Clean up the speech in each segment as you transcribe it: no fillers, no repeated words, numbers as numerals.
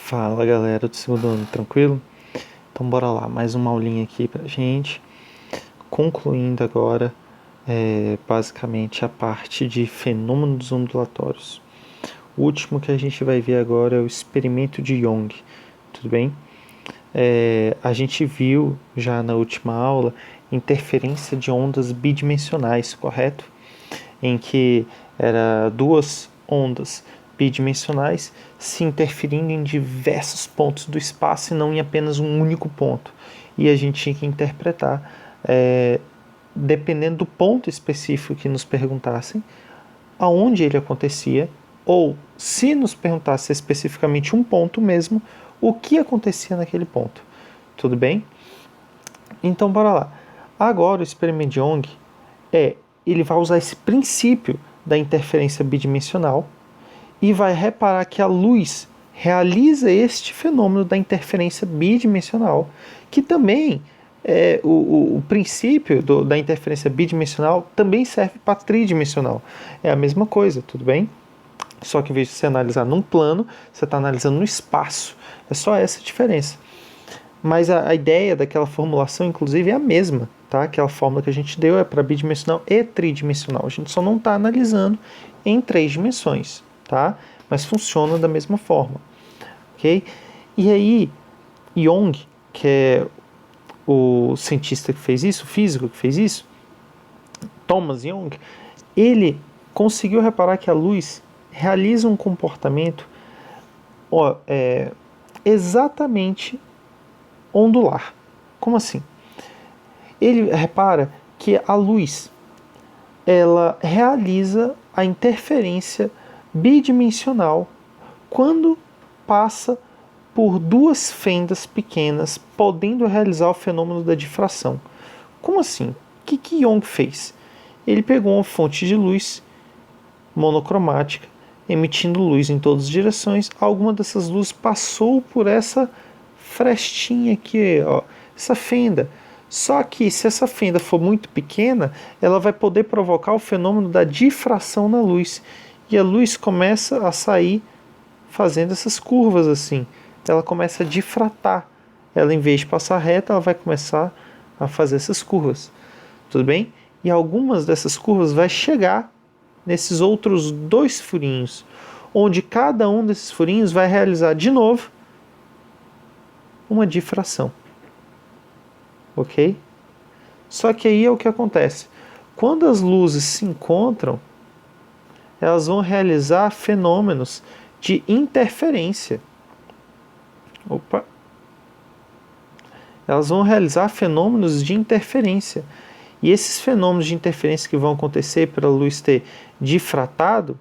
Fala galera do segundo ano, tranquilo? Então bora lá, mais uma aulinha aqui pra gente. Concluindo agora, basicamente a parte de fenômenos ondulatórios. O último que a gente vai ver agora é o experimento de Young, tudo bem? A gente viu já na última aula interferência de ondas bidimensionais, correto? Em que era duas ondas bidimensionais se interferindo em diversos pontos do espaço e não em apenas um único ponto. E a gente tinha que interpretar, dependendo do ponto específico que nos perguntassem, aonde ele acontecia, ou se nos perguntasse especificamente um ponto mesmo, o que acontecia naquele ponto. Tudo bem? Então, bora lá. Agora, o experimento de Young ele vai usar esse princípio da interferência bidimensional e vai reparar que a luz realiza este fenômeno da interferência bidimensional, que também o princípio da interferência bidimensional também serve para tridimensional. É a mesma coisa, tudo bem? Só que em vez de você analisar num plano, você está analisando no espaço. É só essa a diferença. Mas a ideia daquela formulação, inclusive, é a mesma. Tá? Aquela fórmula que a gente deu é para bidimensional e tridimensional. A gente só não está analisando em 3 dimensões, tá? Mas funciona da mesma forma. Okay? E aí, Young, que é o cientista que fez isso, o físico que fez isso, Thomas Young, ele conseguiu reparar que a luz realiza um comportamento exatamente ondular. Como assim? Ele repara que a luz ela realiza a interferência bidimensional quando passa por duas fendas pequenas, podendo realizar o fenômeno da difração. Como assim? O que Young fez? Ele pegou uma fonte de luz monocromática, emitindo luz em todas as direções. Alguma dessas luzes passou por essa frestinha aqui, ó, essa fenda. Só que se essa fenda for muito pequena, ela vai poder provocar o fenômeno da difração na luz. E a luz começa a sair fazendo essas curvas assim. Ela começa a difratar. Ela, em vez de passar reta, ela vai começar a fazer essas curvas. Tudo bem? E algumas dessas curvas vai chegar nesses outros 2 furinhos, onde cada um desses furinhos vai realizar de novo uma difração. Ok? Só que aí é o que acontece. Quando as luzes se encontram, elas vão realizar fenômenos de interferência. Elas vão realizar fenômenos de interferência. E esses fenômenos de interferência que vão acontecer pela luz ter difratado,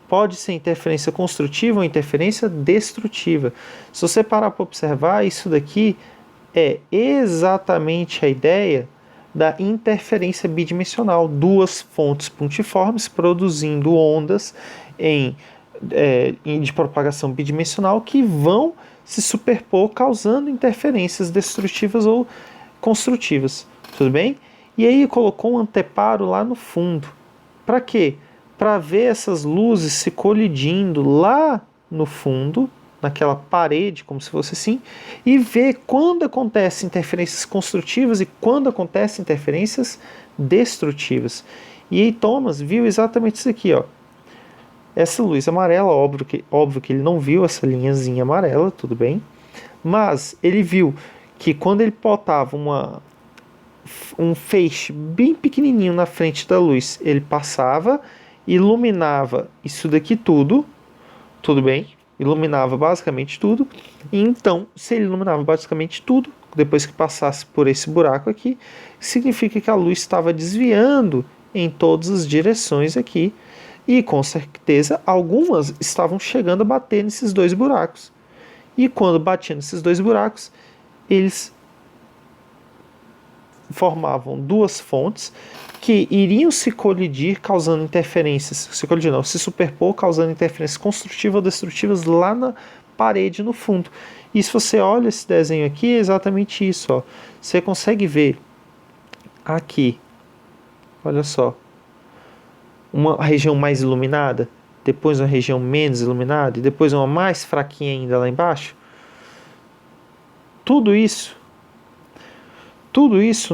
pode ser interferência construtiva ou interferência destrutiva. Se você parar para observar, isso daqui é exatamente a ideia da interferência bidimensional. 2 fontes pontiformes produzindo ondas de propagação bidimensional que vão se superpor, causando interferências destrutivas ou construtivas. Tudo bem? E aí colocou um anteparo lá no fundo. Para quê? Para ver essas luzes se colidindo lá no fundo, naquela parede, como se fosse assim, e ver quando acontecem interferências construtivas e quando acontecem interferências destrutivas. E aí Thomas viu exatamente isso aqui, ó. Essa luz amarela, óbvio que ele não viu essa linhazinha amarela, tudo bem, mas ele viu que quando ele botava um feixe bem pequenininho na frente da luz, ele passava, iluminava isso daqui tudo bem? Iluminava basicamente tudo. E então, se ele iluminava basicamente tudo, depois que passasse por esse buraco aqui, significa que a luz estava desviando em todas as direções aqui. E com certeza algumas estavam chegando a bater nesses 2 buracos. E quando batiam nesses 2 buracos, eles formavam 2 fontes que iriam se colidir, causando interferências, se superpor, causando interferências construtivas ou destrutivas lá na parede no fundo. E se você olha esse desenho aqui, é exatamente isso, ó. Você consegue ver aqui, olha só, uma região mais iluminada. depois uma região menos iluminada e depois uma mais fraquinha ainda lá embaixo? Tudo isso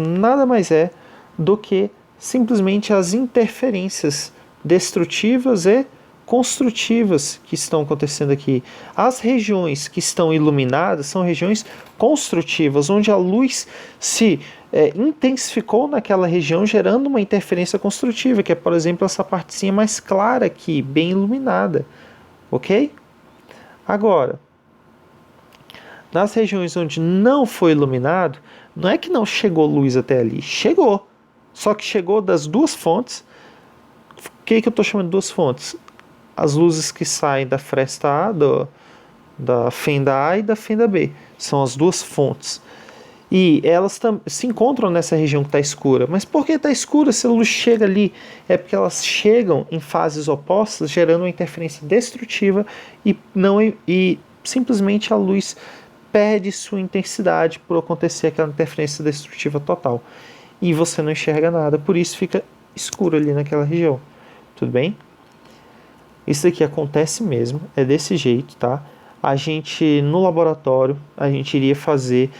nada mais é do que simplesmente as interferências destrutivas e construtivas que estão acontecendo aqui. As regiões que estão iluminadas são regiões construtivas, onde a luz se intensificou naquela região, gerando uma interferência construtiva, que é, por exemplo, essa partezinha mais clara aqui, bem iluminada. Ok? Agora, nas regiões onde não foi iluminado, não é que não chegou luz até ali, chegou. Só que chegou das duas fontes. O que eu estou chamando de duas fontes? As luzes que saem da fresta A, da fenda A e da fenda B. São as duas fontes. E elas se encontram nessa região que está escura. Mas por que está escura se a luz chega ali? É porque elas chegam em fases opostas, gerando uma interferência destrutiva e simplesmente a luz perde sua intensidade por acontecer aquela interferência destrutiva total. E você não enxerga nada, por isso fica escuro ali naquela região. Tudo bem? Isso aqui acontece mesmo, é desse jeito, tá? A gente, no laboratório, a gente iria fazer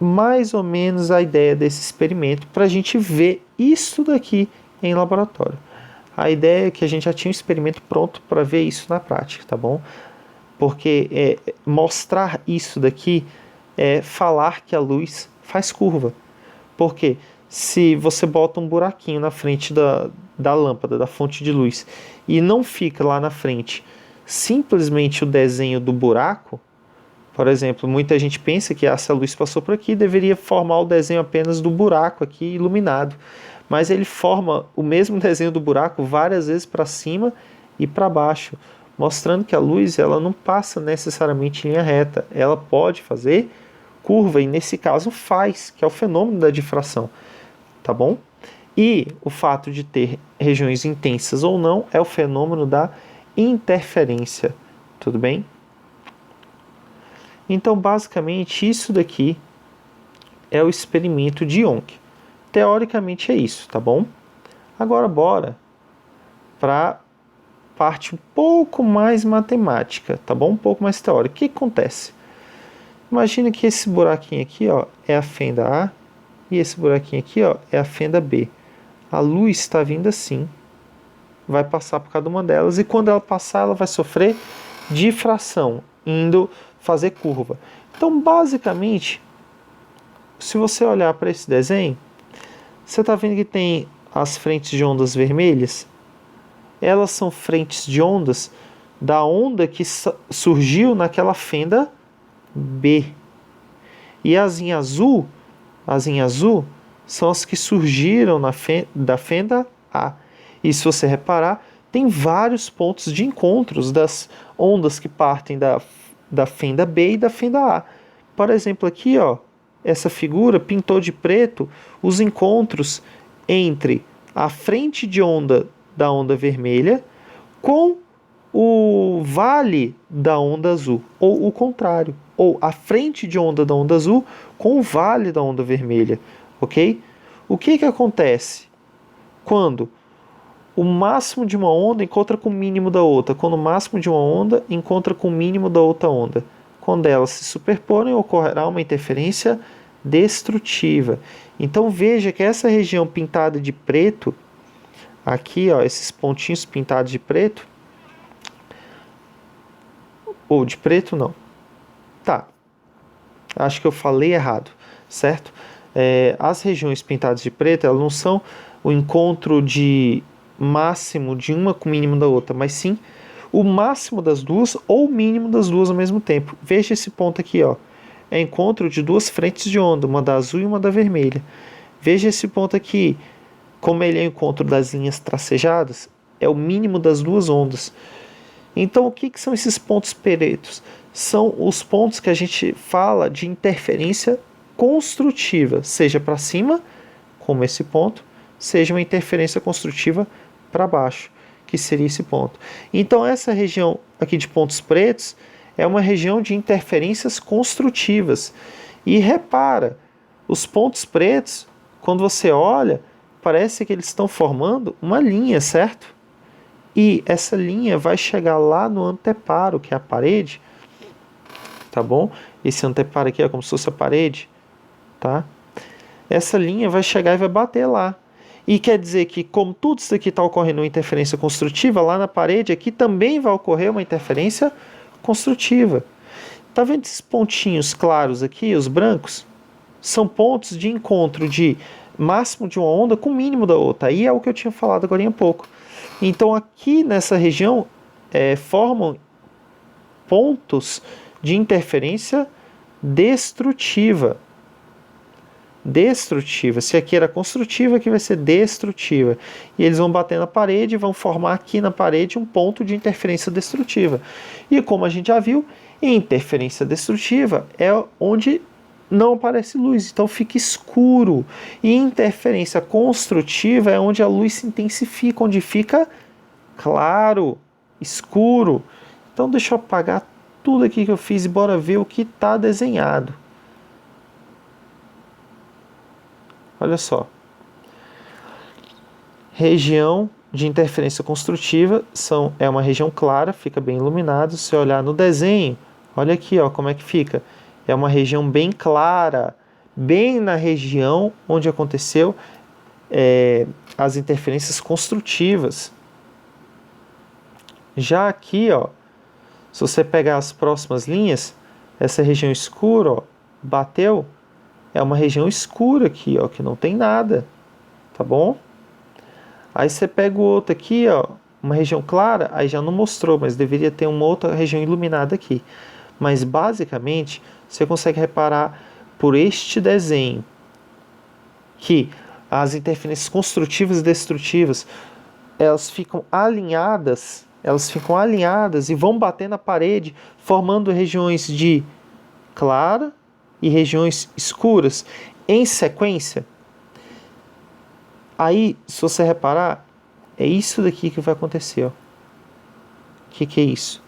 mais ou menos a ideia desse experimento para a gente ver isso daqui em laboratório. A ideia é que a gente já tinha um experimento pronto para ver isso na prática, tá bom? Porque mostrar isso daqui é falar que a luz faz curva. Porque se você bota um buraquinho na frente da lâmpada, da fonte de luz, e não fica lá na frente simplesmente o desenho do buraco, por exemplo, muita gente pensa que essa luz passou por aqui, deveria formar o desenho apenas do buraco aqui iluminado. Mas ele forma o mesmo desenho do buraco várias vezes para cima e para baixo, mostrando que a luz ela não passa necessariamente em linha reta, ela pode fazer curva, e nesse caso faz, que é o fenômeno da difração, tá bom? E o fato de ter regiões intensas ou não é o fenômeno da interferência, tudo bem? Então, basicamente, isso daqui é o experimento de Young. Teoricamente é isso, tá bom? Agora, bora para parte um pouco mais matemática, tá bom? Um pouco mais teórica. O que acontece? Imagina que esse buraquinho aqui, ó, é a fenda A e esse buraquinho aqui, ó, é a fenda B. A luz está vindo assim, vai passar por cada uma delas e quando ela passar, ela vai sofrer difração, indo fazer curva. Então, basicamente, se você olhar para esse desenho, você está vendo que tem as frentes de ondas vermelhas. Elas são frentes de ondas da onda que surgiu naquela fenda B. E as em azul são as que surgiram da fenda A. E se você reparar, tem vários pontos de encontros das ondas que partem da fenda B e da fenda A. Por exemplo, aqui, ó, essa figura pintou de preto os encontros entre a frente de onda da onda vermelha com o vale da onda azul, ou o contrário, ou a frente de onda da onda azul com o vale da onda vermelha, ok? O que acontece quando o máximo de uma onda encontra com o mínimo da outra, quando o máximo de uma onda encontra com o mínimo da outra onda? Quando elas se superporem, ocorrerá uma interferência destrutiva. Então veja que essa região pintada de preto, aqui, ó, esses pontinhos pintados de preto, ou de preto não, tá, acho que eu falei errado, certo? As regiões pintadas de preto, elas não são o encontro de máximo de uma com o mínimo da outra, mas sim o máximo das duas ou o mínimo das duas ao mesmo tempo. Veja esse ponto aqui, ó, é encontro de duas frentes de onda, uma da azul e uma da vermelha. Veja esse ponto aqui, como ele é o encontro das linhas tracejadas, é o mínimo das duas ondas. Então, o que são esses pontos pretos? São os pontos que a gente fala de interferência construtiva, seja para cima, como esse ponto, seja uma interferência construtiva para baixo, que seria esse ponto. Então, essa região aqui de pontos pretos é uma região de interferências construtivas. E repara, os pontos pretos, quando você olha, parece que eles estão formando uma linha, certo? E essa linha vai chegar lá no anteparo, que é a parede, tá bom? Esse anteparo aqui é como se fosse a parede, tá? Essa linha vai chegar e vai bater lá. E quer dizer que, como tudo isso aqui está ocorrendo uma interferência construtiva, lá na parede aqui também vai ocorrer uma interferência construtiva. Tá vendo esses pontinhos claros aqui, os brancos? São pontos de encontro de máximo de uma onda com mínimo da outra. Aí é o que eu tinha falado agora há pouco. Então aqui nessa região formam pontos de interferência destrutiva. Destrutiva. Se aqui era construtiva, aqui vai ser destrutiva. E eles vão bater na parede e vão formar aqui na parede um ponto de interferência destrutiva. E como a gente já viu, interferência destrutiva é onde não aparece luz, então fica escuro. E interferência construtiva é onde a luz se intensifica, onde fica claro, escuro. Então deixa eu apagar tudo aqui que eu fiz e bora ver o que está desenhado. Olha só. Região de interferência construtiva é uma região clara, fica bem iluminado. Se você olhar no desenho, olha aqui, ó, como é que fica. É uma região bem clara, bem na região onde aconteceu as interferências construtivas. Já aqui, ó, se você pegar as próximas linhas, essa região escura, ó, bateu, é uma região escura aqui, ó, que não tem nada, tá bom? Aí você pega o outro aqui, ó, uma região clara, aí já não mostrou, mas deveria ter uma outra região iluminada aqui. Mas basicamente, você consegue reparar por este desenho que as interferências construtivas e destrutivas, elas ficam alinhadas e vão bater na parede, formando regiões de clara e regiões escuras em sequência. Aí, se você reparar, é isso daqui que vai acontecer. Ó. O que é isso?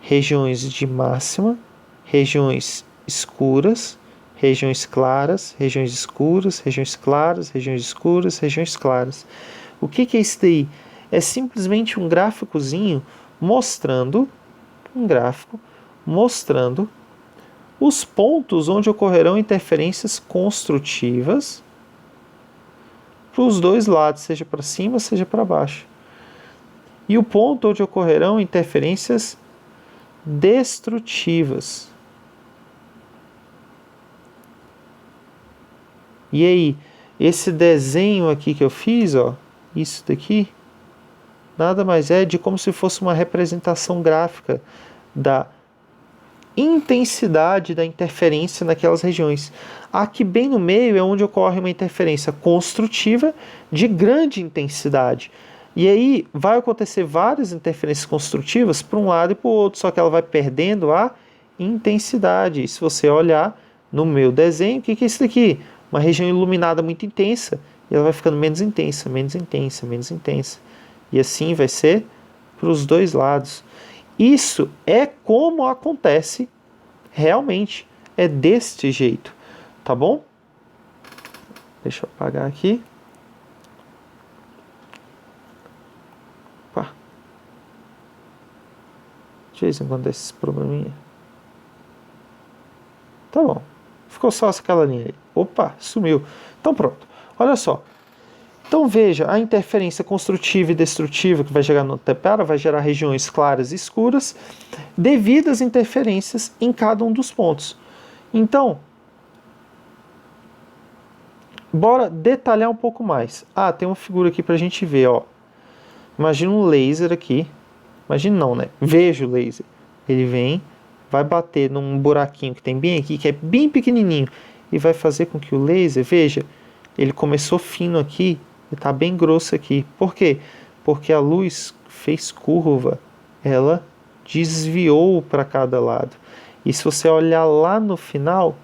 Regiões de máxima, regiões escuras, regiões claras, regiões escuras, regiões claras, regiões escuras, regiões claras. O que é isso daí? É simplesmente um gráficozinho mostrando os pontos onde ocorrerão interferências construtivas para os dois lados, seja para cima, seja para baixo. E o ponto onde ocorrerão interferências destrutivas. E aí, esse desenho aqui que eu fiz, ó, isso daqui, nada mais é de como se fosse uma representação gráfica da intensidade da interferência naquelas regiões. Aqui bem no meio é onde ocorre uma interferência construtiva de grande intensidade. E aí vai acontecer várias interferências construtivas para um lado e para o outro, só que ela vai perdendo a intensidade. E se você olhar no meu desenho, o que é isso daqui? Uma região iluminada muito intensa, e ela vai ficando menos intensa, menos intensa, menos intensa. E assim vai ser para os dois lados. Isso é como acontece realmente. É deste jeito. Tá bom? Deixa eu apagar aqui. Opa. De vez em quando dá esses probleminha. Tá bom. Ficou só aquela linha aí. Opa, sumiu. Então pronto. Olha só. Então veja, a interferência construtiva e destrutiva que vai chegar no anteparo vai gerar regiões claras e escuras devido às interferências em cada um dos pontos. Então, bora detalhar um pouco mais. Ah, tem uma figura aqui para a gente ver, ó. Imagina um laser aqui. Imagina não, né? Veja o laser. Ele vem, vai bater num buraquinho que tem bem aqui, que é bem pequenininho, e vai fazer com que o laser, veja, ele começou fino aqui e está bem grosso aqui. Por quê? Porque a luz fez curva, ela desviou para cada lado. E se você olhar lá no final,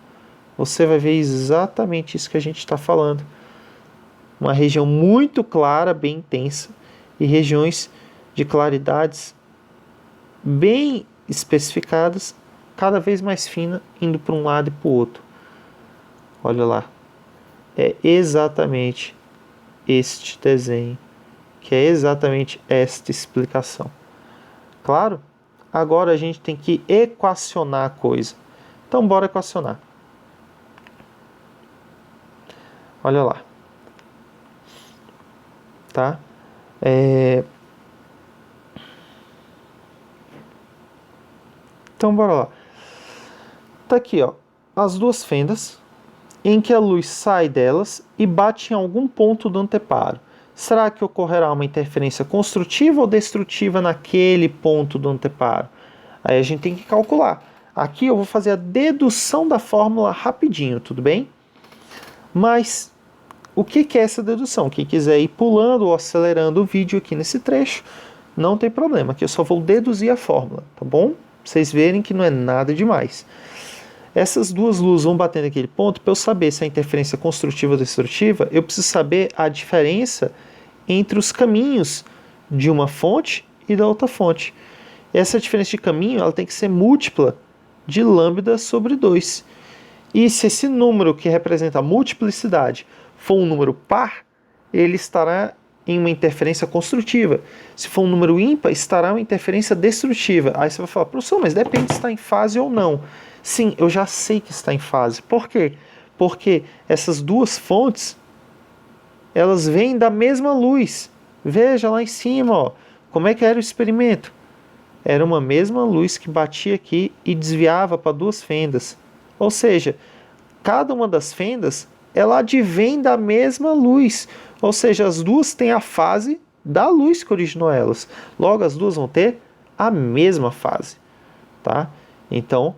você vai ver exatamente isso que a gente está falando. Uma região muito clara, bem intensa, e regiões de claridades bem especificadas, cada vez mais fina, indo para um lado e para o outro. Olha lá. É exatamente este desenho que é exatamente esta explicação. Claro? Agora a gente tem que equacionar a coisa. Então, bora equacionar. Olha lá. Tá? Então, bora lá. Tá aqui, ó, as duas fendas em que a luz sai delas e bate em algum ponto do anteparo. Será que ocorrerá uma interferência construtiva ou destrutiva naquele ponto do anteparo? Aí a gente tem que calcular. Aqui eu vou fazer a dedução da fórmula rapidinho, tudo bem? Mas o que é essa dedução? Quem quiser ir pulando ou acelerando o vídeo aqui nesse trecho, não tem problema, aqui eu só vou deduzir a fórmula, tá bom? Pra vocês verem que não é nada demais. Essas duas luzes vão bater naquele ponto, para eu saber se é interferência construtiva ou destrutiva, eu preciso saber a diferença entre os caminhos de uma fonte e da outra fonte. Essa diferença de caminho ela tem que ser múltipla de lambda sobre 2. E se esse número que representa a multiplicidade for um número par, ele estará em uma interferência construtiva. Se for um número ímpar, estará uma interferência destrutiva. Aí você vai falar, professor, mas depende se está em fase ou não. Sim, eu já sei que está em fase. Por quê? Porque essas duas fontes, elas vêm da mesma luz. Veja lá em cima, ó, como é que era o experimento. Era uma mesma luz que batia aqui e desviava para duas fendas. Ou seja, cada uma das fendas, ela advém da mesma luz. Ou seja, as duas têm a fase da luz que originou elas. Logo, as duas vão ter a mesma fase. Tá? Então,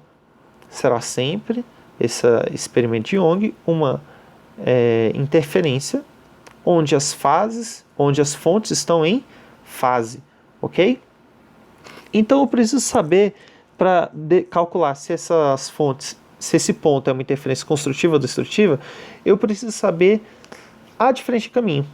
será sempre esse experimento de Young uma interferência onde as fontes estão em fase, ok? Então eu preciso saber para calcular se essas fontes, se esse ponto é uma interferência construtiva ou destrutiva, eu preciso saber a diferença de caminho.